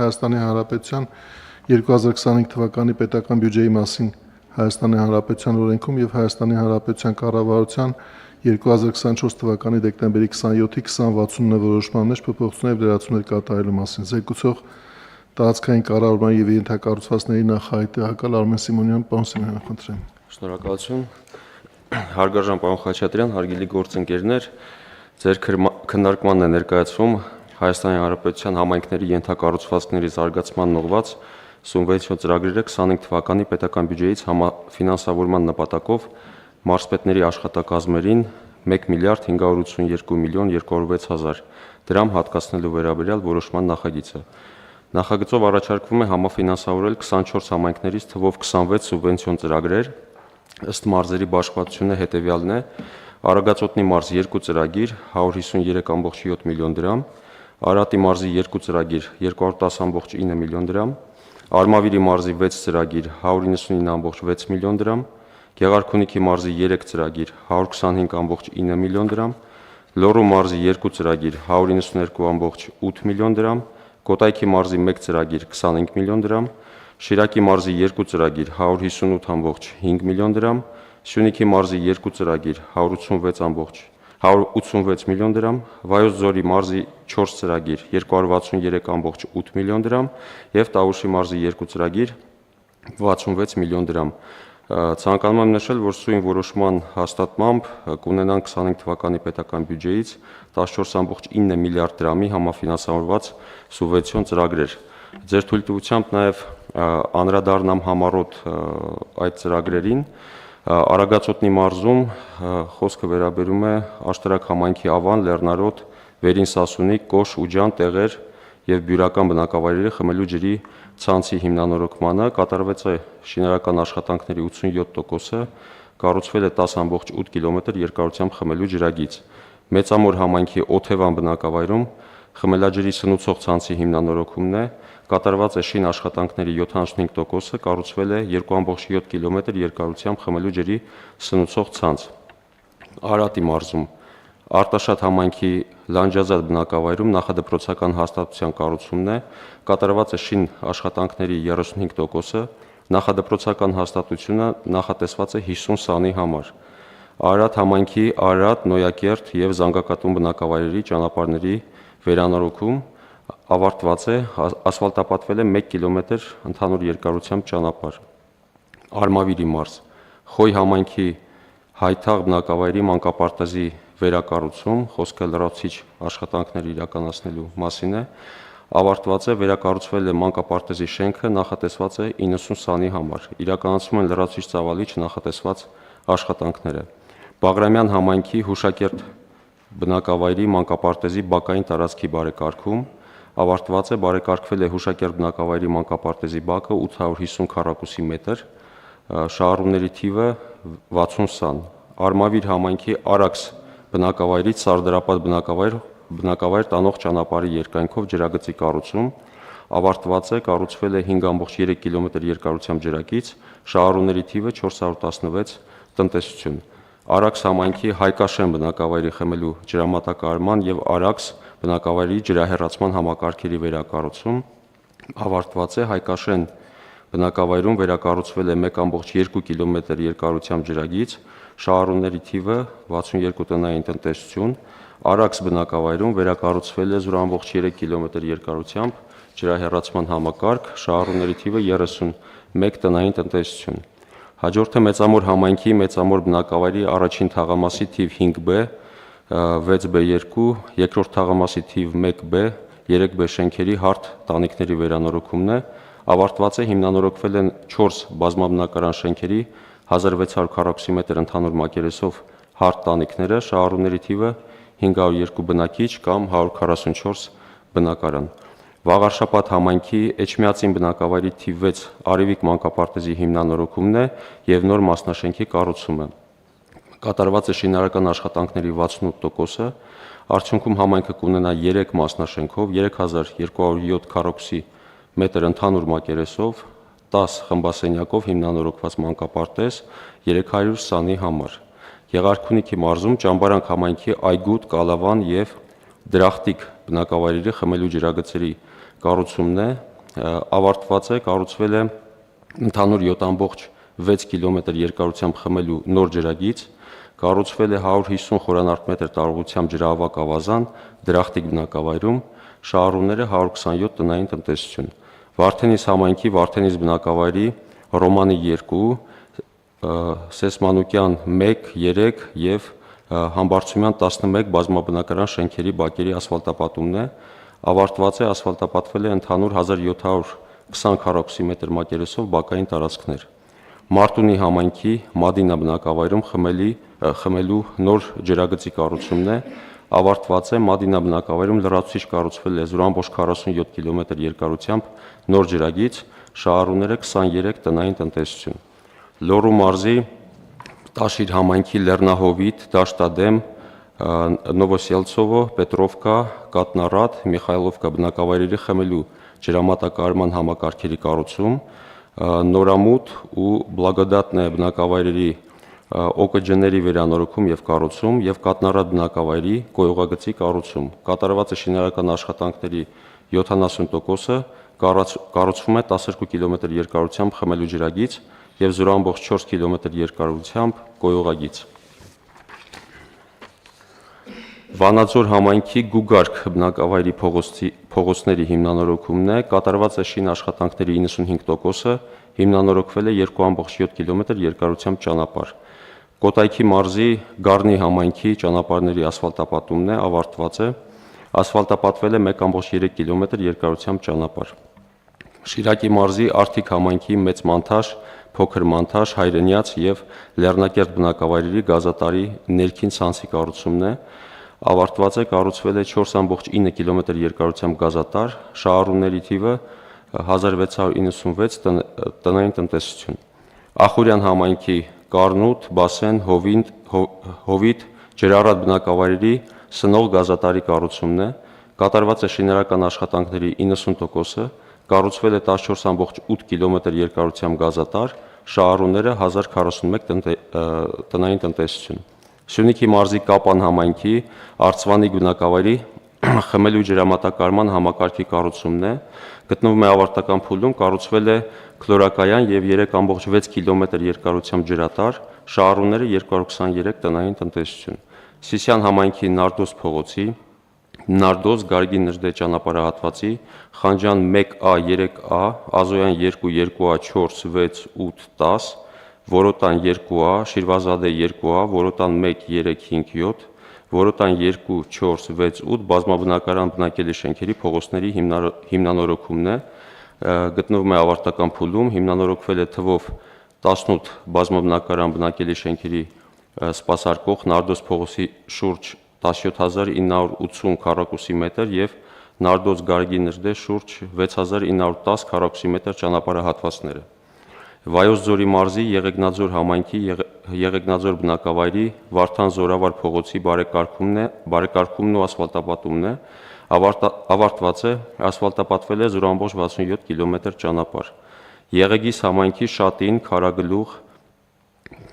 Հայաստանի Հանրապետության 2025 թվականի պետական բյուջեի մասին Հայաստանի Հանրապետության օրենքում եւ Հայաստանի Հանրապետության կառավարության 2024 թվականի դեկտեմբերի 27-ի 2069 որոշման մեջ փոփոխություններ եւ լրացումներ կատարելու մասին զեկուցող տարածքային կառավարման եւ ենթակառուցվածքների նախահայտել Արմեն Սիմոնյան, պարոն Սիմոնյան, խնդրեմ։ Շնորհակալություն։ Հարգարժան պարոն Խաչատրյան, հարգելի գործընկերներ, ձեր քննարկմանն է ներկայացվում Հայաստանի Հանրապետության համայնքների ենթակառուցվածքների զարգացման ուղղված սուբվենցիոն ծրագրերը 25 թվականի պետական բյուջեից համաֆինանսավորման նպատակով մարզպետների աշխատակազմերին 1 միլիարդ 582 միլիոն 206 հազար դրամ հատկացնելու վերաբերյալ որոշման նախագիծը։ Նախագծով առաջարկվում է համաֆինանսավորել 24 համայնքներից թվով 26 սուբվենցիոն ծրագրեր, ըստ մարզերի բաշխվածությունը հետևյալն է. Արագածոտնի մարզ 2 ծրագիր 153.7 միլիոն դրամ, Արարատի մարզի 2 ծրագիր 210.9 միլիոն դրամ, Արմավիրի մարզի 6 ծրագիր 199.6 միլիոն դրամ, Գեղարքունիքի մարզի 3 ծրագիր 125.9 միլիոն դրամ, Լոռու մարզի 2 ծրագիր 192.8 միլիոն դրամ, Կոտայքի մարզի 1 ծրագիր 25 միլիոն դրամ, Շիրակի մարզի 2 ծրագիր 158.5 միլիոն դրամ, Սյունիքի մարզի 2 ծրագիր 186 միլիոն դրամ, Վայոց ձորի մարզի 4 ծրագիր 263.8 միլիոն դրամ եւ Տավուշի մարզի 2 ծրագիր 66 միլիոն դրամ։ Ցանկանում եմ նշել, որ սույն որոշման հաստատմամբ կունենան 25 թվականի պետական բյուջեից 14.9 միլիարդ դրամի համաֆինանսավորված սուբվենցիոն ծրագրեր։ Ձեր թույլտվությամբ նաև անդրադառնամ համառոտ այդ ծրագրերին։ Արագածոտնի մարզում խոսքը վերաբերում է Աշտարակ համայնքի Ավան, Լեռնարոտ, Վերին Սասունիկ, Կոշ, Ուջան տեղեր եւ բյուրական բնակավայրերի խմելու ջրի ցանցի հիմնանորոգմանը, կատարվեց է շինարարական աշխատանքների 87%-ը, կառուցվել է 10.8 կիլոմետր երկարությամբ խմելու ջրագիծ։ Մեծամոր համայնքի Օթևան բնակավայրում խմելաջրի սնուցող ցանցի հիմնանորոգումն է, կատարված է շին աշխատանքների 75%-ը, կառուցվել է 2.7 կիլոմետր երկարությամբ խմելու ջրի սնուցող ցանց։ Արարատի մարզում Արտաշատ համայնքի Լանջազատ բնակավայրում նախադպրոցական հաստատության կառուցումն է, կատարված է շին աշխատանքների 35%-ը, նախադպրոցական հաստատությունը նախատեսված է 50 սանի համար։ Արարատ համայնքի Արարատ, Նոյակերտ եւ Զանգակատուն բնակավայրերի ճանապարհների վերանորոգում ավարտված է, ասֆալտապատվել է 1 կիլոմետր ընդհանուր երկարությամբ ճանապարհ։ Արմավիրի մարզ Խոյ համայնքի Հայթաղ բնակավայրի մանկապարտեզի վերակառուցում, խոսքը լրացուցիչ աշխատանքներ իրականացնելու մասին է, ավարտված է, վերակառուցվել է մանկապարտեզի շենքը, նախատեսված է 90 սանի համար, իրականացվում են լրացուցիչ ծավալիչ նախատեսված աշխատանքները։ Բաղրամյան համայնքի Հուշակերտ բնակավայրի մանկապարտեզի բակային տարածքի բարեկարգում, ավարտված է, բարեկարգվել է Հուշակերտ բնակավայրի մանկապարտեզի բակը 850 քառակուսի մետր, շահառուների թիվը 60 սան։ Արմավիր համայնքի Արաքս բնակավայրից Սարդարապատ բնակավայր տանող ճանապարհի երկայնքով ջրագծի կառուցում, ավարտված է, կառուցվել է 5.3 կիլոմետր երկարությամբ ջրագիծ, շահառուների թիվը 416 տնտեսություն։ Արաքս համայնքի Հայկաշեն բնակավայրի խմելու ջրամատակարարման եւ Արաքս բնակավայրի ջրահեռացման համակարգերի վերակառուցում, ավարտված է, Հայկաշեն բնակավայրում վերակառուցվել է 1.2 կիլոմետր երկարությամբ ջրագիծ, շահառուների թիվը 62 տնային տնտեսություն, Արաքս բնակավայրում վերակառուցվել է 0.3 կիլոմետր երկարությամբ ջրահեռացման համակարգ, շահառուների թիվը 31 տնային տնտեսություն։ Հաջորդը Մեծամոր համայնքի Մեծամոր բնակավայրի առաջին թաղամասի թիվ 5B, 6B2, երկրորդ թաղամասի թիվ 1B, 3B շենքերի հարթ տանիքների վերանորոգումն է, ավարտված է, հիմնանորոգվել են 4 բազմաբնակարան շենքերի 1600 քառակուսի մետր ընդհանուր մակերեսով հարթ տանիքները, շահառուների թիվը 502 բնակիչ կամ 144 բնակարան։ Վաղարշապատ համայնքի Էջմիածին բնակավայրի թիվ 6 Արևիկ մանկապարտեզի հիմնանորոգումն է եւ նոր մասնաշենքի կառուցումը։ Կատարված է շինարարական աշխատանքների 68%-ը, արդյունքում համայնքը կունենա 3 մասնաշենքով 3207 քառակուսի մետր ընդհանուր մակերեսով, 10 խմբասենյակով հիմնանորոգված մանկապարտեզ 300 սանի համար։ Եղարքունիքի մարզում Ճամբարանք համայնքի Այգուտ, Կալավան եւ Դրախտիկ բնակավայրերի խմելու ջրագծերի կառուցումն է, ավարտված է, կառուցվել է ընդհանուր 7.6 կիլոմետր երկարությամբ խմելու նոր ջրագիծ, կառուցվել է 150 խորանարդ մետր տարողությամբ ջրահավաք ավազան Դրախտիկ բնակավայրում, շահառուները 127 տնային տնտեսություն։ Վարդենիս համայնքի Վարդենիս բնակավայրի Ռոմանի 2, Սեսմանուկյան 1, 3 և Համբարձումյան 11 բազմաբնակարան շենքերի բակերի ասֆալտապատումն է, ավարտված է, ասֆալտապատվել է ընդհանուր 1720 քառակուսի մակերեսով բակային տարածքներ։ Մարտունի համայնքի Մադինա բնակավայրում խմելու նոր ջրագծի կառուցումն է, ավարտված է, Մադինա բնակավայրում լրացուցիչ կառուցվել է 0.47 կիլոմետր երկարությամբ նոր ջրագիծ, շահառուները 23 տնային տնտեսություն։ Լոռու մարզի Տաշիր համայնքի Լեռնահովիտ, Դաշտադեմ, Նովոսելցովո, Պետրովկա, Կատնարատ, Միխայլովկա բնակավայրերի խմելու ջրամատակարարման համակարգերի կառուցում, Նորամուտ ու Բլագոդատնե բնակավայրերի օկջների վերանորոգում եւ կառուցում եւ Կատնարատ բնակավայրի գոյողագծի կառուցում։ Կատարված է շինարարական աշխատանքների 70%-ը, կառուցվում է 12 կիլոմետր երկարությամբ խմելու ջրագիծ և 0.4 կիլոմետր երկարությամբ գոյողագիծ։ Վանաձոր համայնքի Գուգարք բնակավայրի փողոցների հիմնանորոգումն է, կատարված է շին աշխատանքների 95%-ը, հիմնանորոգվել է 2.7 կիլոմետր երկարությամբ ճանապարհ։ Կոտայքի մարզի Գառնի համայնքի ճանապարհների ասֆալտապատումն է, ավարտված է, ասֆալտապատվել է 1.3 կիլոմետր երկարությամբ ճանապարհ։ Շիրակի մարզի Արթիկ համայնքի Մեծ Մանթաշ, Փոքր Մանթաշ, Հայրենյաց և Լեռնակերտ բնակավայրերի գազատարի ներքին ցանցի կառուցումն է, ավարտված է, կառուցվել է 4.9 կիլոմետր երկարությամբ գազատար, շահառուների թիվը 1696 տնային տնտեսություն։ Ախուրյան համայնքի Կառնուտ, Բասեն, Հովիտ, Ջրառատ բնակավայրերի սնող գազատարի կառուցումն է, կատարված է շինարարական աշխատանքների 90%-ը, կառուցվել է 14.8 կիլոմետր երկարությամբ գազատար, շահառուները 1041 տնային տնտեսություն։ Սյունիքի մարզի Կապան համայնքի Արծվանիկ բնակավայրի խմելու ջրամատակարարման համակարգի կառուցումն է, գտնվում է ավարտական փուլում, կառուցվել է քլորակայան և 3.6 կիլոմետր երկարությամբ ջրատար, շահառուները 223 տնային տնտեսություն։ Սիսյան համայնքի Նարդոս փողոցի Նարդոս Գարգին Նժդե ճանապարհահատվածի Խանջան 1A, 3A, Ազոյան 2, 2A, 4, 6, 8, 10, Որոտան 2A, Շիրվազադե 2A, Որոտան 1, 3, 5, 7, Որոտան 2, 4, 6, 8 բազմաբնակարան բնակելի շենքերի փողոցների հիմնանորոգումն է, գտնվում է ավարտական փուլում, հիմնանորոգվել է թվով 18 բազմաբնակարան բնակելի շենքերի սպասարկող Նարդոս փողոցի շուրջ 17980 քառակուսի մետր և Նարդոս Գարգի Նժդե շուրջ 6910 քառակուսի մետր ճանապարհահատվածները։ Վայոց ձորի մարզի Եղեգնաձոր համայնքի Եղեգնաձոր բնակավայրի Վարդան Զորավար փողոցի բարեկարգումն ու ասֆալտապատումն է, ավարտված է, ասֆալտապատվել է 0.67 կիլոմետր ճանապարհ։ Եղեգիս համայնքի Շատին, Քարագլուխ,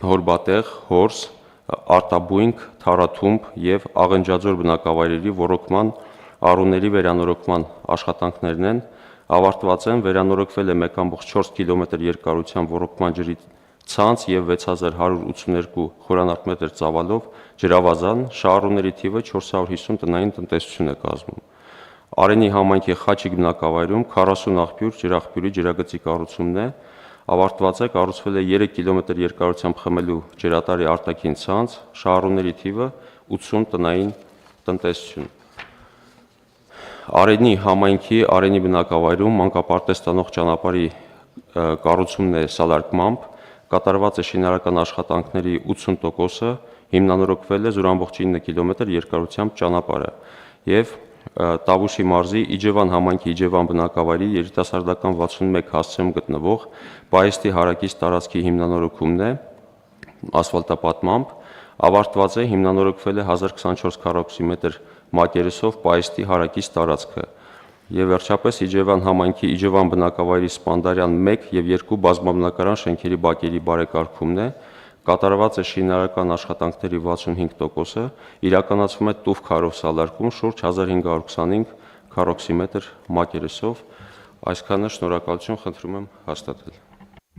Հորբատեղ, Հորս, Արտաբույնք, Թարաթումբ և Աղնջաձոր բնակավայրերի ոռոգման առուների վերանորոգման աշխատանքներն են, ավարտված են, վերանորոգվել է 1.4 կիլոմետր երկարությամբ ոռոգման ջրի ցանց և 6182 խորանարդ մետր ծավալով ջրավազան, շահառուների թիվը 450 տնային տնտեսություն է կազմում։ Արենի համայնքի Խաչիկ բնակավայրում 40 աղբյուր ջրաղբյուրի ջրագծի կառուցումն է, ավարտված է, կառուցվել է 3 կիլոմետր երկարությամբ խմելու ջրատարի արտաքին ցանց, շահառուների թիվը 80 տնային տնտեսություն։ Արենի համայնքի Արենի բնակավայրում մանկապարտեզ տանող ճանապարհի կառուցումն է սալարկմամբ, կատարված է շինարարական աշխատանքների 80%-ը, հիմնանորոգվել է 0.9 կիլոմետր երկարությամբ ճանապարհը և Տավուշի մարզի Իջևան համայնքի Իջևան բնակավայրի երիտասարդական 61 հասցեում գտնվող պահեստի հարակից տարածքի հիմնանորոգումն է, ասֆալտապատմամբ, ավարտված է, հիմնանորոգվել է 1024 քառակուսի մետր մակերեսով պահեստի հարակից տարածքը և վերջապես Իջևան համայնքի Իջևան բնակավայրի Սպանդարյան 1 և 2 բազմաբնակարան շենքերի բակերի բարեկարգումն է, կատարված է շինարարական աշխատանքների 65%-ը, իրականացվում է տուֆ քարով սալարկում շուրջ 1525 քառակուսի մետր մակերեսով, Այսքանը, շնորհակալություն, խնդրում եմ հաստատել։